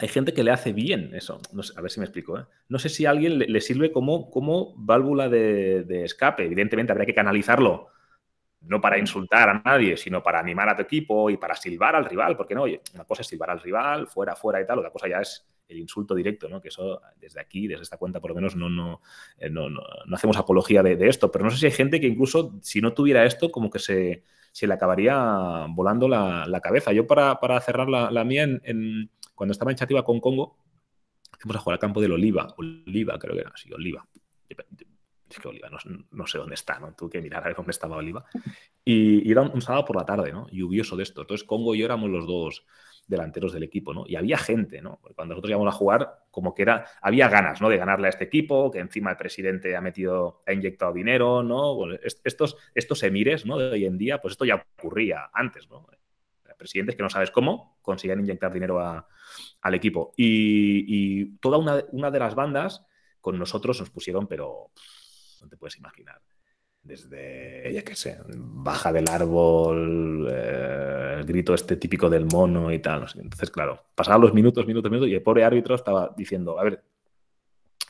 hay gente que le hace bien eso. No sé, a ver si me explico, ¿eh? No sé si a alguien le sirve como válvula de escape. Evidentemente habría que canalizarlo no para insultar a nadie, sino para animar a tu equipo y para silbar al rival, porque no, oye, una cosa es silbar al rival, fuera y tal, otra cosa ya es el insulto directo, ¿no? Que eso desde aquí, desde esta cuenta por lo menos no hacemos apología de esto, pero no sé si hay gente que incluso si no tuviera esto como que se le acabaría volando la cabeza. Yo para cerrar la mía, cuando estaba en Chativa con Congo, fuimos a jugar al campo del Oliva creo que era, sí, Oliva. Es que Oliva no sé dónde está, ¿no? Tuve que mirar a ver dónde estaba Oliva. Y era un sábado por la tarde, ¿no? Lluvioso de esto. Entonces Congo y yo éramos los dos delanteros del equipo, ¿no? Y había gente, ¿no? Porque cuando nosotros íbamos a jugar, como que había ganas, ¿no? De ganarle a este equipo, que encima el presidente ha inyectado dinero, ¿no? Bueno, estos emires, ¿no? De hoy en día, pues esto ya ocurría antes, ¿no? Presidentes que no sabes cómo consiguen inyectar dinero al equipo. Y toda una de las bandas con nosotros nos pusieron, pero no te puedes imaginar. Desde, ya qué sé, baja del árbol, el grito este típico del mono y tal. No sé. Entonces, claro, pasaban los minutos, y el pobre árbitro estaba diciendo, a ver,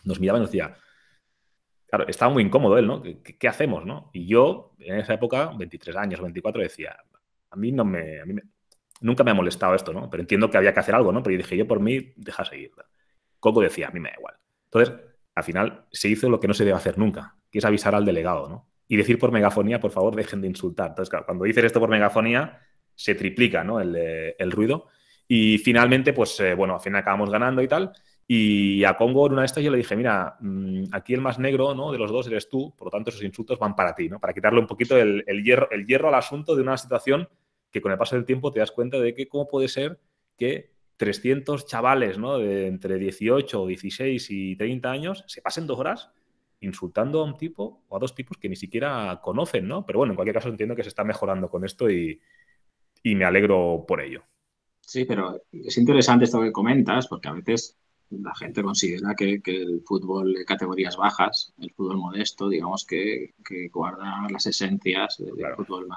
nos miraba y nos decía, claro, estaba muy incómodo él, ¿no? ¿Qué hacemos, no? Y yo, en esa época, 23 años, 24, decía, a mí no me, a mí me- nunca me ha molestado esto, ¿no? Pero entiendo que había que hacer algo, ¿no? Pero yo dije, yo por mí, deja seguir. Coco decía, a mí me da igual. Entonces, al final, se hizo lo que no se debe hacer nunca, que es avisar al delegado, ¿no? Y decir por megafonía, por favor, dejen de insultar. Entonces, claro, cuando dices esto por megafonía, se triplica, ¿no? El ruido. Y finalmente, pues, bueno, al final acabamos ganando y tal. Y a Congo en una de estas yo le dije, mira, aquí el más negro, ¿no? De los dos eres tú, por lo tanto esos insultos van para ti, ¿no? Para quitarle un poquito el hierro al asunto de una situación que con el paso del tiempo te das cuenta de que cómo puede ser que 300 chavales, ¿no? De entre 18, 16 y 30 años se pasen 2 horas insultando a un tipo o a dos tipos que ni siquiera conocen, ¿no? Pero bueno, en cualquier caso entiendo que se está mejorando con esto y me alegro por ello. Sí, pero es interesante esto que comentas, porque a veces la gente considera que el fútbol de categorías bajas, el fútbol modesto, digamos que guarda las esencias del Claro. fútbol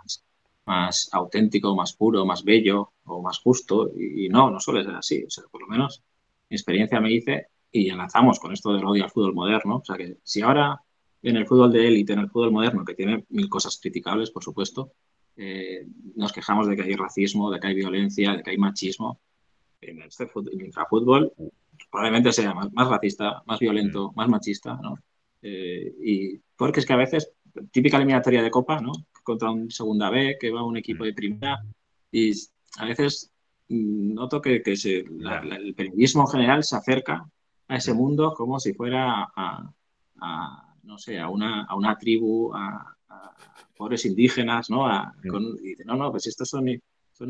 más auténtico, más puro, más bello o más justo. Y no, no suele ser así. O sea, por lo menos mi experiencia me dice, y enlazamos con esto del odio al fútbol moderno. O sea, que si ahora en el fútbol de élite, en el fútbol moderno, que tiene mil cosas criticables, por supuesto, nos quejamos de que hay racismo, de que hay violencia, de que hay machismo. En el infrafútbol probablemente sea más racista, más Mm, violento, más machista, ¿no? Y porque es que a veces, típica eliminatoria de Copa, ¿no? Contra un segunda B, que va un equipo mm, de primera, y a veces noto que ya. el periodismo en general se acerca a ese Mm, mundo como si fuera no sé, a una tribu, pobres indígenas, ¿no? mm. Y dice, no, no, pues estos son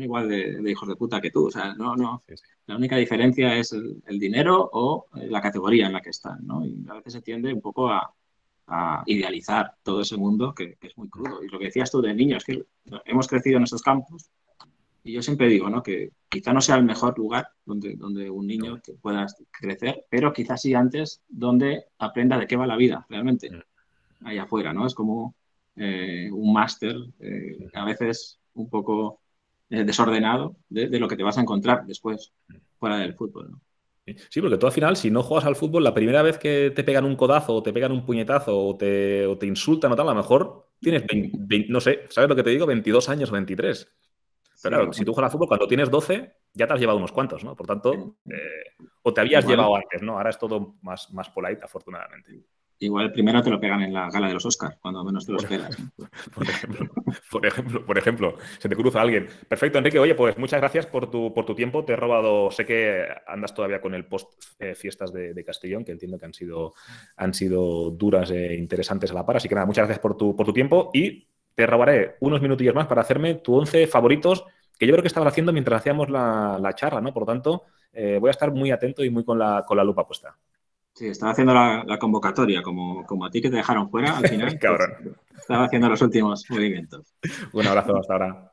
igual de hijos de puta que tú. O sea, no, no. Sí, sí. La única diferencia es el dinero o la categoría en la que están, ¿no? Y a veces se tiende un poco a idealizar todo ese mundo que es muy Mm, crudo. Y lo que decías tú de niños, que hemos crecido en estos campos, y yo siempre digo, ¿no? Que quizá no sea el mejor lugar donde un niño hombre. pueda crecer, pero quizás sí antes donde aprenda de qué va la vida realmente, Mm, ahí afuera, ¿no? Es como un máster, a mm, veces un poco desordenado de lo que te vas a encontrar después mm. fuera del fútbol, ¿no? Sí, porque tú al final, si no juegas al fútbol, la primera vez que te pegan un codazo o te pegan un puñetazo o te insultan o tal, a lo mejor tienes, no sé, ¿sabes lo que te digo? 22 años o 23. Pero Sí, claro, si tú juegas al fútbol, cuando tienes 12, ya te has llevado unos cuantos, ¿no? Por tanto, o te habías igual, llevado antes, ¿no? Ahora es todo más polite, afortunadamente. igual primero te lo pegan en la gala de los Oscars, cuando menos te lo Por, esperas, ¿no? por ejemplo, por ejemplo, se te cruza alguien. Perfecto, Enrique. Oye, pues muchas gracias por tu tiempo. Te he robado, sé que andas todavía con el post fiestas de Castellón, que entiendo que han sido duras e interesantes a la par. Así que nada, muchas gracias por tu tiempo y te robaré unos minutillos más para hacerme tu 11 favoritos, que yo creo que estabas haciendo mientras hacíamos la charla, ¿no? Por lo tanto, voy a estar muy atento y muy con la lupa puesta. Sí, estaba haciendo la convocatoria, como a ti que te dejaron fuera al final, pues Cabrón. estaba haciendo los últimos movimientos. Un abrazo, hasta ahora.